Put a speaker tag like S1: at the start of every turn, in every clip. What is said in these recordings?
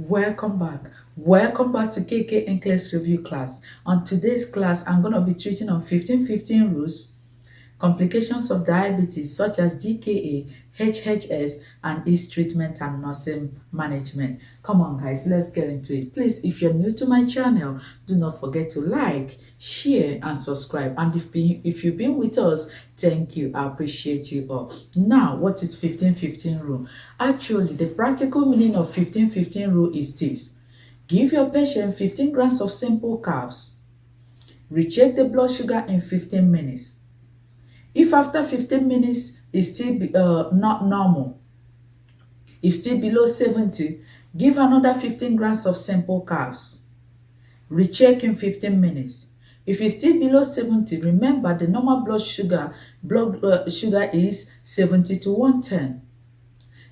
S1: Welcome back. Welcome back to KK NCLEX review class. On today's class, I'm going to be treating on 1515 rules, complications of diabetes such as DKA, HHS, and its treatment and nursing management. Come on, guys, let's get into it. Please, if you're new to my channel, do not forget to like, share, and subscribe. And if you've been with us, thank you. I appreciate you all. Now, what is 1515 rule? Actually, the practical meaning of 1515 rule is this. Give your patient 15 grams of simple carbs. Recheck the blood sugar in 15 minutes. If after 15 minutes it's still not normal, if still below 70, give another 15 grams of simple carbs. Recheck in 15 minutes. If it's still below 70, remember the normal blood sugar is 70 to 110.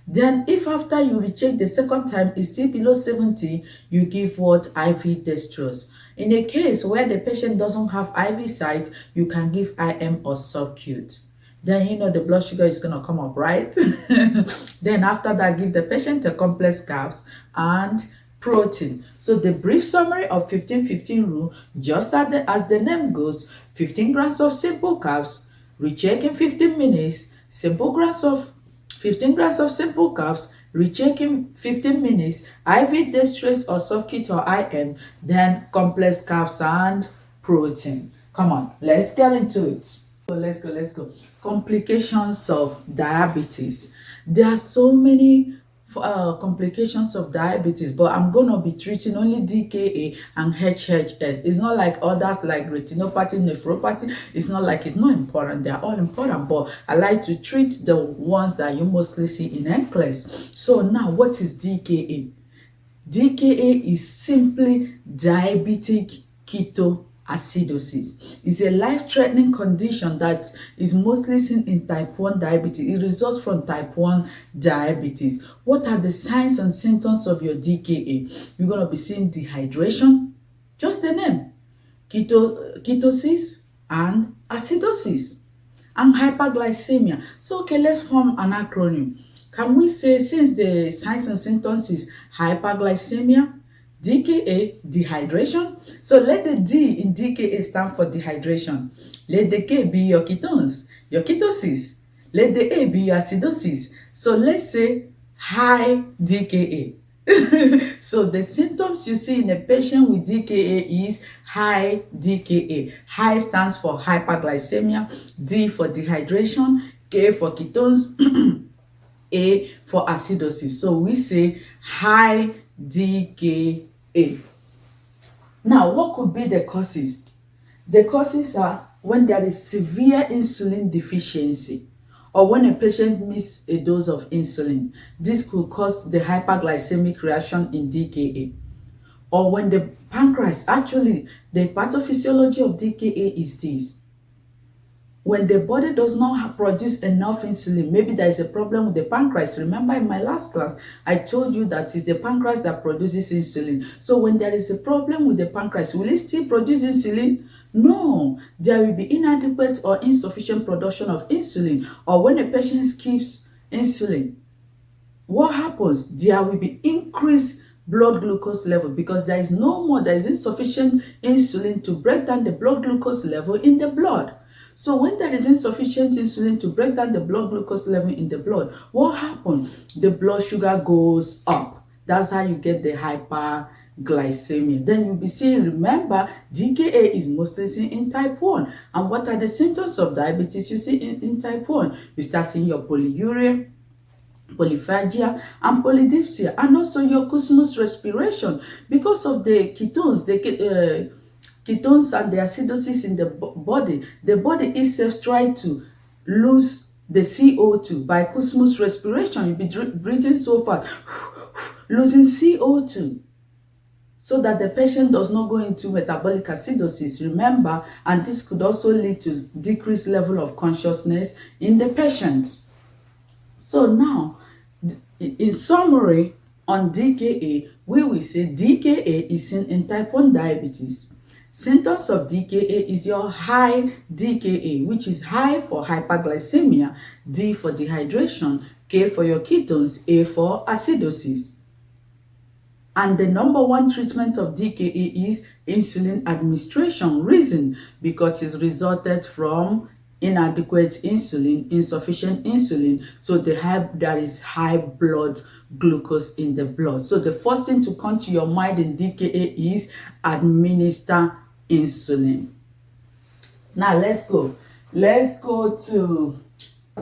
S1: Then if after you recheck the second time it's still below 70, you give what? IV dextrose. In a case where the patient doesn't have IV site, you can give IM or subcut. Then you know the blood sugar is going to come up, right? Then after that, give the patient a complex carbs and protein. So the brief summary of 1515 rule, just as the name goes, 15 grams of simple carbs, recheck in 15 minutes, 15 grams of simple carbs, recheck in 15 minutes, IV dextrose or subcut or IN, then complex carbs and protein. Come on, let's get into it. So let's go. Complications of diabetes. There are so many complications of diabetes, but I'm gonna be treating only DKA and HHS. It's not like others like retinopathy, nephropathy. It's not like it's not important. They're all important, but I like to treat the ones that you mostly see in NCLEX. So now, what is DKA? DKA is simply diabetic ketoacidosis. It's a life-threatening condition that is mostly seen in type 1 diabetes. It results from type 1 diabetes. What are the signs and symptoms of your DKA? You're going to be seeing dehydration, just the name, ketosis and acidosis, and hyperglycemia. So, okay, let's form an acronym. Can we say, since the signs and symptoms is hyperglycemia, DKA, dehydration? So let the D in DKA stand for dehydration. Let the K be your ketones, your ketosis. Let the A be your acidosis. So let's say high DKA. So the symptoms you see in a patient with DKA is high DKA. High stands for hyperglycemia, D for dehydration, K for ketones, A for acidosis. So we say high DKA. Now, what could be the causes? The causes are when there is severe insulin deficiency or when a patient misses a dose of insulin. This could cause the hyperglycemic reaction in DKA. Or when the pancreas, actually, the pathophysiology of DKA is this. When the body does not produce enough insulin, maybe there is a problem with the pancreas. Remember in my last class, I told you that it's the pancreas that produces insulin. So when there is a problem with the pancreas, will it still produce insulin? No, there will be inadequate or insufficient production of insulin. Or when a patient skips insulin, what happens? There will be increased blood glucose level because there is insufficient insulin to break down the blood glucose level in the blood. So when there is insufficient insulin to break down the blood glucose level in the blood, what happens? The blood sugar goes up. That's how you get the hyperglycemia. Then you'll be seeing, remember, DKA is mostly seen in type 1. And what are the symptoms of diabetes you see in type 1? You start seeing your polyuria, polyphagia, and polydipsia, and also your Kussmaul's respiration because of the ketones, ketones and the acidosis in the body. The body itself tries to lose the CO2 by Kussmaul's respiration. You'll be breathing so fast, losing CO2, so that the patient does not go into metabolic acidosis. Remember, and this could also lead to decreased level of consciousness in the patient. So now, in summary, on DKA, we will say DKA is seen in type 1 diabetes. Symptoms of DKA is your high DKA, which is high for hyperglycemia, D for dehydration, K for your ketones, A for acidosis. And the number one treatment of DKA is insulin administration. Reason, because it resulted from inadequate insulin, insufficient insulin. So there is high blood glucose in the blood. So the first thing to come to your mind in DKA is administer insulin. Now let's go. Let's go to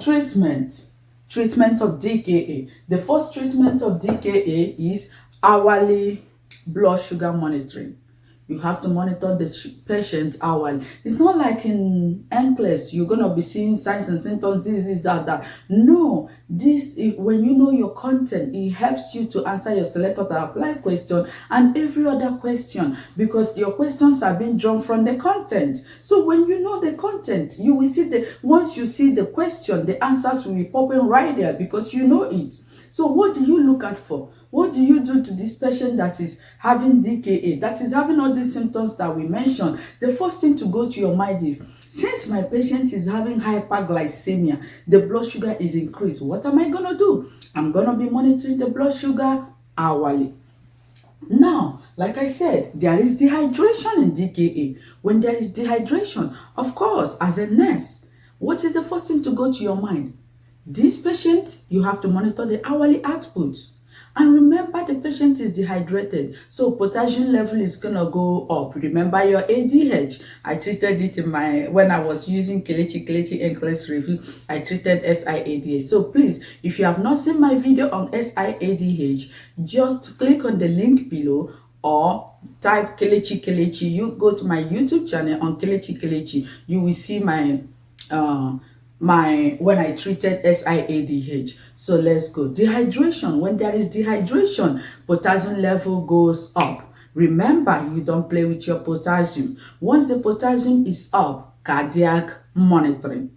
S1: treatment. Treatment of DKA. The first treatment of DKA is hourly blood sugar monitoring. You have to monitor the patient hourly. It's not like in NCLEX, you're going to be seeing signs and symptoms, this, that. No, when you know your content, it helps you to answer your selected or apply question and every other question, because your questions are being drawn from the content. So when you know the content, you will see once you see the question, the answers will be popping right there because you know it. So what do you look out for? What do you do to this patient that is having DKA, that is having all these symptoms that we mentioned? The first thing to go to your mind is, since my patient is having hyperglycemia, the blood sugar is increased, what am I going to do? I'm going to be monitoring the blood sugar hourly. Now, like I said, there is dehydration in DKA. When there is dehydration, of course, as a nurse, what is the first thing to go to your mind? This patient, you have to monitor the hourly output. And remember, the patient is dehydrated, so potassium level is gonna go up. Remember your ADH. I treated it when I was using Kelechi NCLEX review. I treated SIADH. So please, if you have not seen my video on SIADH, just click on the link below or type Kelechi. You go to my YouTube channel on Kelechi. You will see my when I treated SIADH. So let's go. Dehydration. When there is dehydration, potassium level goes up. Remember, you don't play with your potassium. Once the potassium is up, cardiac monitoring.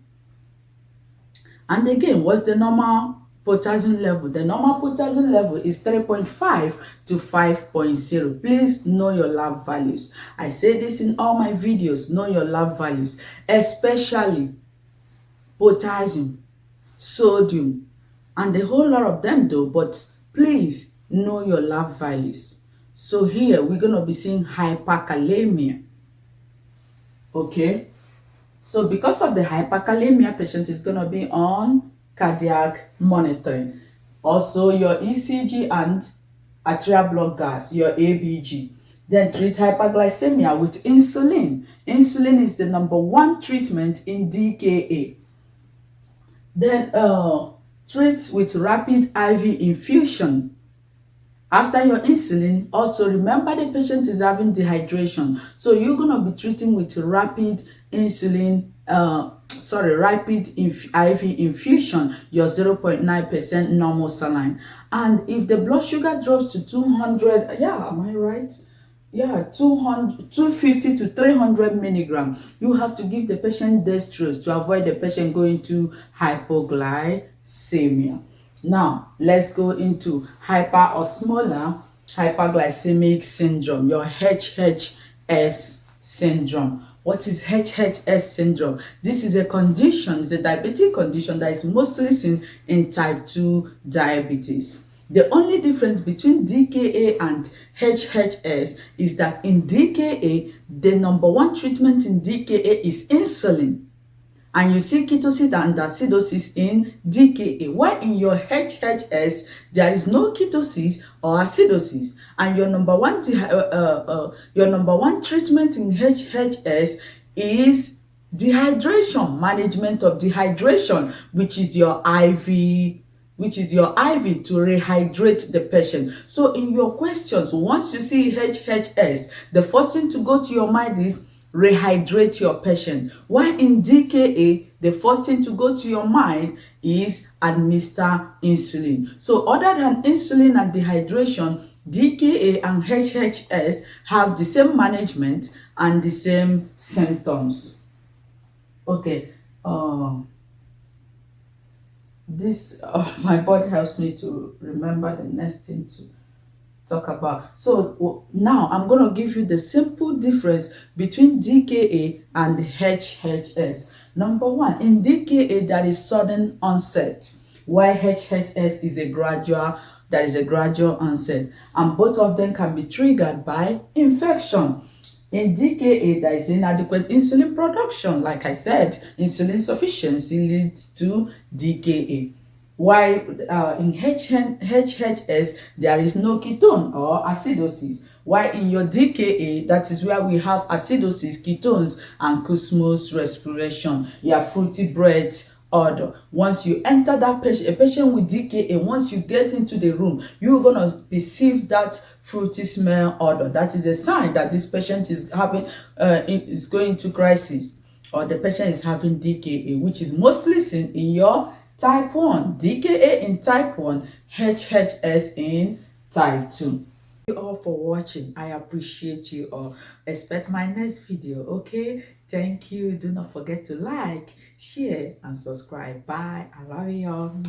S1: And again, what's the normal potassium level? The normal potassium level is 3.5 to 5.0. Please know your lab values. I say this in all my videos. Know your lab values, especially potassium, sodium, and a whole lot of them though, but please know your lab values. So here we're going to be seeing hyperkalemia. Okay, so because of the hyperkalemia, patient is going to be on cardiac monitoring. Also your ECG and arterial blood gas, your ABG. Then treat hyperglycemia with insulin. Insulin is the number one treatment in DKA. Then treat with rapid IV infusion. After your insulin, also remember the patient is having dehydration. So you're going to be treating with rapid insulin, rapid IV infusion, your 0.9% normal saline. And if the blood sugar drops to 200, am I right? 250 to 300 milligrams, you have to give the patient dextrose to avoid the patient going to hypoglycemia. Now, let's go into hyperosmolar hyperglycemic syndrome, your HHS syndrome. What is HHS syndrome? This is a condition, it's a diabetic condition that is mostly seen in type 2 diabetes. The only difference between DKA and HHS is that in DKA, the number one treatment in DKA is insulin. And you see ketosis and acidosis in DKA. While in your HHS, there is no ketosis or acidosis. And your number one treatment in HHS is dehydration, management of dehydration, which is your IV to rehydrate the patient. So in your questions, once you see HHS, the first thing to go to your mind is rehydrate your patient. While in DKA, the first thing to go to your mind is administer insulin. So other than insulin and dehydration, DKA and HHS have the same management and the same symptoms. Okay. My body helps me to remember the next thing to talk about. So now I'm going to give you the simple difference between DKA and HHS. Number one, in DKA there is sudden onset, while HHS is a gradual There is a gradual onset, and both of them can be triggered by infection. In DKA, there is inadequate insulin production. Like I said, insulin insufficiency leads to DKA. While in HHS, there is no ketone or acidosis. While in your DKA, that is where we have acidosis, ketones, and Kussmaul's respiration. You have fruity breath odor. Once you enter that patient, a patient with DKA, once you get into the room, you're gonna perceive that fruity smell odor. That is a sign that this patient is having is going to crisis, or the patient is having DKA, which is mostly seen in your type 1, DKA in type 1, HHS in type 2. Thank you all for watching. I appreciate you all. Expect my next video, okay? Thank you. Do not forget to like, share, and subscribe. Bye. I love you all.